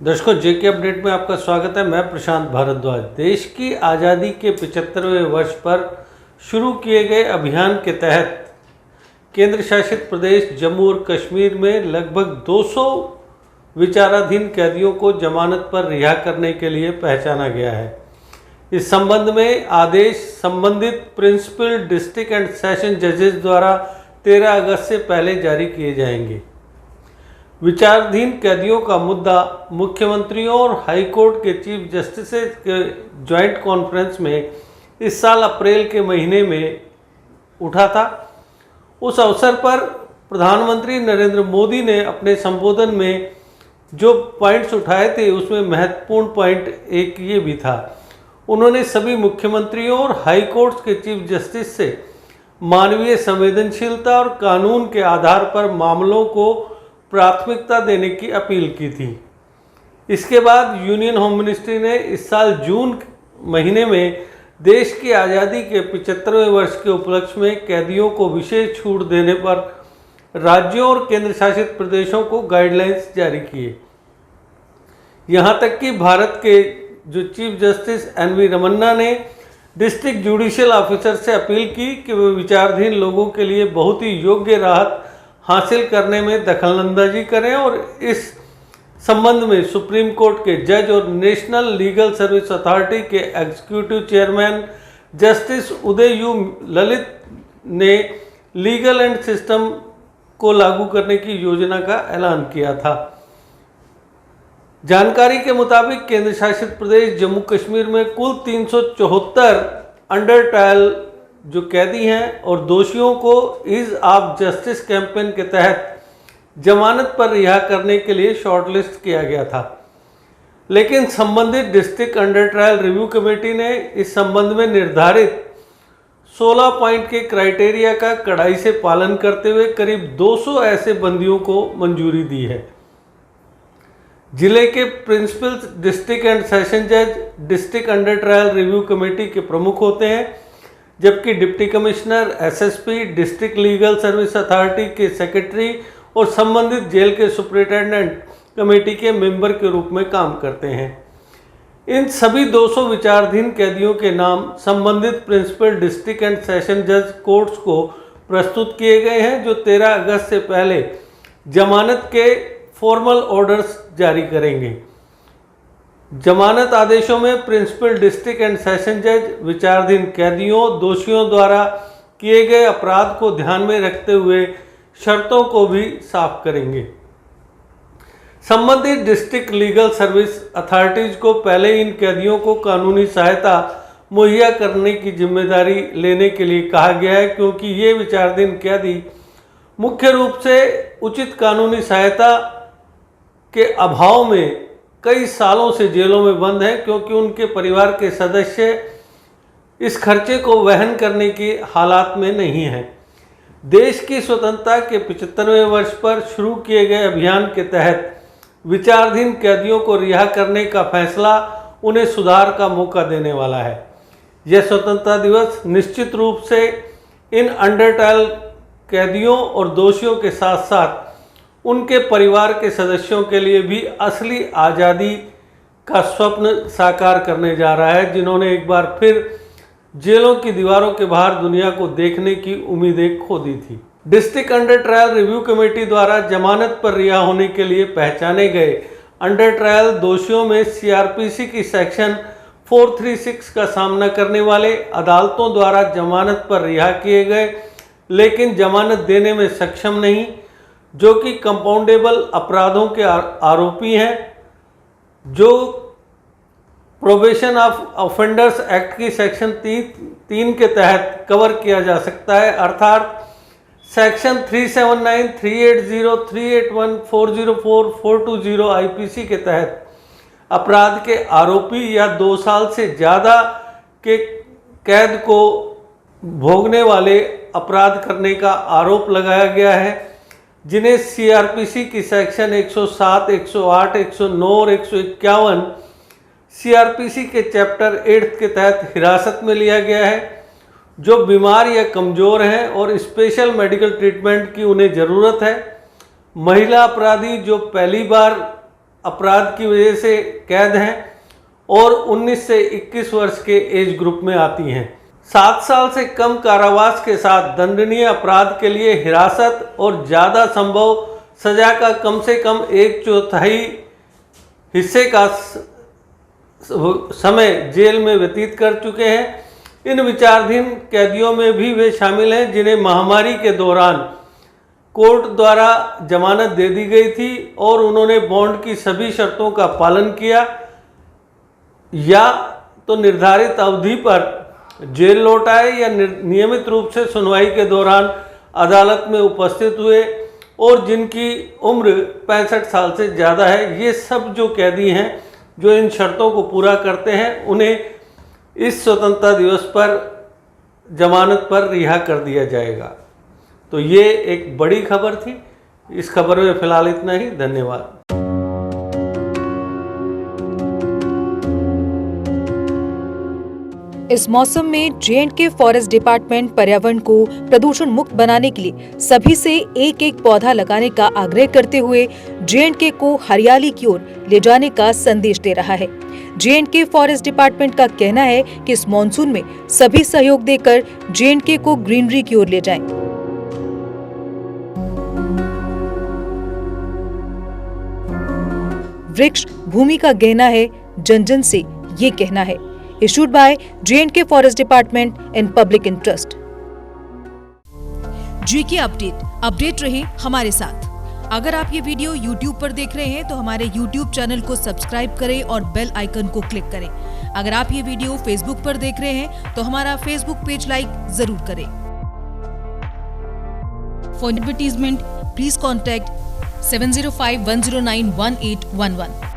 दर्शकों, जेके अपडेट में आपका स्वागत है। मैं प्रशांत भारद्वाज। देश की आज़ादी के 75वें वर्ष पर शुरू किए गए अभियान के तहत केंद्र शासित प्रदेश जम्मू और कश्मीर में लगभग 200 विचाराधीन कैदियों को जमानत पर रिहा करने के लिए पहचाना गया है। इस संबंध में आदेश संबंधित प्रिंसिपल डिस्ट्रिक्ट एंड सेशन जजेस द्वारा 13 अगस्त से पहले जारी किए जाएंगे। विचाराधीन कैदियों का मुद्दा मुख्यमंत्रियों और हाईकोर्ट के चीफ जस्टिस के ज्वाइंट कॉन्फ्रेंस में इस साल अप्रैल के महीने में उठा था। उस अवसर पर प्रधानमंत्री नरेंद्र मोदी ने अपने संबोधन में जो पॉइंट्स उठाए थे उसमें महत्वपूर्ण पॉइंट एक ये भी था। उन्होंने सभी मुख्यमंत्रियों और हाईकोर्ट के चीफ जस्टिस से मानवीय संवेदनशीलता और कानून के आधार पर मामलों को प्राथमिकता देने की अपील की थी। इसके बाद यूनियन होम मिनिस्ट्री ने इस साल जून महीने में देश की आज़ादी के 75वें वर्ष के उपलक्ष्य में कैदियों को विशेष छूट देने पर राज्यों और केंद्र शासित प्रदेशों को गाइडलाइंस जारी किए। यहाँ तक कि भारत के जो चीफ जस्टिस एन.वी. रमन्ना ने डिस्ट्रिक्ट जुडिशियल ऑफिसर से अपील की कि वे विचाराधीन लोगों के लिए बहुत ही योग्य राहत हासिल करने में दखलंदाजी करें और इस संबंध में सुप्रीम कोर्ट के जज और नेशनल लीगल सर्विस अथॉरिटी के executive chairman justice Uday you Lalit ने लीगल एंड सिस्टम को लागू करने की योजना का ऐलान किया था। जानकारी के मुताबिक केंद्र शासित प्रदेश जम्मू कश्मीर में कुल 374 अंडर ट्रायल जो कैदी हैं और दोषियों को ईज ऑफ जस्टिस कैंपेन के तहत जमानत पर रिहा करने के लिए शॉर्टलिस्ट किया गया था। लेकिन संबंधित district under trial review committee ने इस संबंध में निर्धारित 16 पॉइंट के क्राइटेरिया का कड़ाई से पालन करते हुए करीब 200 ऐसे बंदियों को मंजूरी दी है। जिले के प्रिंसिपल डिस्ट्रिक्ट एंड सेशन जज district under trial review committee के प्रमुख होते हैं, जबकि deputy commissioner, SSP, district legal service authority के सेक्रेटरी और संबंधित जेल के सुपरिटेंडेंट कमेटी के मेंबर के रूप में काम करते हैं। इन सभी 200 विचाराधीन कैदियों के नाम संबंधित प्रिंसिपल डिस्ट्रिक्ट एंड सेशन जज कोर्ट्स को प्रस्तुत किए गए हैं, जो 13 अगस्त से पहले जमानत के फॉर्मल ऑर्डर्स जारी करेंगे। जमानत आदेशों में प्रिंसिपल डिस्ट्रिक्ट एंड सेशन जज विचाराधीन कैदियों दोषियों द्वारा किए गए अपराध को ध्यान में रखते हुए शर्तों को भी साफ करेंगे। संबंधित डिस्ट्रिक्ट लीगल सर्विस अथॉरिटीज को पहले इन कैदियों को कानूनी सहायता मुहैया करने की जिम्मेदारी लेने के लिए कहा गया है, क्योंकि ये विचाराधीन कैदी मुख्य रूप से उचित कानूनी सहायता के अभाव में कई सालों से जेलों में बंद हैं, क्योंकि उनके परिवार के सदस्य इस खर्चे को वहन करने की हालात में नहीं हैं। देश की स्वतंत्रता के 75वें वर्ष पर शुरू किए गए अभियान के तहत विचाराधीन कैदियों को रिहा करने का फैसला उन्हें सुधार का मौका देने वाला है। यह स्वतंत्रता दिवस निश्चित रूप से इन अंडर ट्रायल कैदियों और दोषियों के साथ साथ उनके परिवार के सदस्यों के लिए भी असली आज़ादी का स्वप्न साकार करने जा रहा है, जिन्होंने एक बार फिर जेलों की दीवारों के बाहर दुनिया को देखने की उम्मीदें खो दी थी। District under trial review committee द्वारा जमानत पर रिहा होने के लिए पहचाने गए अंडर ट्रायल दोषियों में सीआरपीसी की सेक्शन 436 का सामना करने वाले, अदालतों द्वारा जमानत पर रिहा किए गए लेकिन जमानत देने में सक्षम नहीं, जो कि कंपाउंडेबल अपराधों के आरोपी हैं, जो प्रोबेशन ऑफ ऑफेंडर्स एक्ट की सेक्शन 3 के तहत कवर किया जा सकता है, अर्थात सेक्शन 379, 380, 381, 404, 420 आईपीसी के तहत अपराध के आरोपी या 2 साल से ज़्यादा के कैद को भोगने वाले अपराध करने का आरोप लगाया गया है, जिन्हें सीआरपीसी की सेक्शन 107, 108, 109 और 151 सीआरपीसी के चैप्टर 8 के तहत हिरासत में लिया गया है, जो बीमार या कमज़ोर हैं और स्पेशल मेडिकल ट्रीटमेंट की उन्हें ज़रूरत है। महिला अपराधी जो पहली बार अपराध की वजह से कैद हैं और 19 से 21 वर्ष के एज ग्रुप में आती हैं। 7 साल से कम कारावास के साथ दंडनीय अपराध के लिए हिरासत और ज़्यादा संभव सजा का कम से कम 1/4 हिस्से का समय जेल में व्यतीत कर चुके हैं। इन विचाराधीन कैदियों में भी वे शामिल हैं जिन्हें महामारी के दौरान कोर्ट द्वारा जमानत दे दी गई थी और उन्होंने बॉन्ड की सभी शर्तों का पालन किया या तो निर्धारित अवधि पर जेल लौट आए या नियमित रूप से सुनवाई के दौरान अदालत में उपस्थित हुए और जिनकी उम्र 65 साल से ज़्यादा है। ये सब जो कैदी हैं जो इन शर्तों को पूरा करते हैं उन्हें इस स्वतंत्रता दिवस पर जमानत पर रिहा कर दिया जाएगा। तो ये एक बड़ी खबर थी। इस खबर में फिलहाल इतना ही। धन्यवाद। इस मौसम में J&K फॉरेस्ट डिपार्टमेंट पर्यावरण को प्रदूषण मुक्त बनाने के लिए सभी से एक पौधा लगाने का आग्रह करते हुए J&K को हरियाली की ओर ले जाने का संदेश दे रहा है। J&K फॉरेस्ट डिपार्टमेंट का कहना है कि इस मॉनसून में सभी सहयोग देकर J&K को ग्रीनरी की ओर ले जाएं। वृक्ष भूमि का गहना है, जन जन से ये कहना है। Issued by J&K Forest Department in public interest. GK update रहे हमारे साथ। अगर आप ये वीडियो YouTube पर देख रहे हैं तो हमारे YouTube चैनल को सब्सक्राइब करें और बेल आइकन को क्लिक करें। अगर आप ये वीडियो Facebook पर देख रहे हैं तो हमारा Facebook पेज लाइक जरूर करें। For advertisement please contact 7051091811।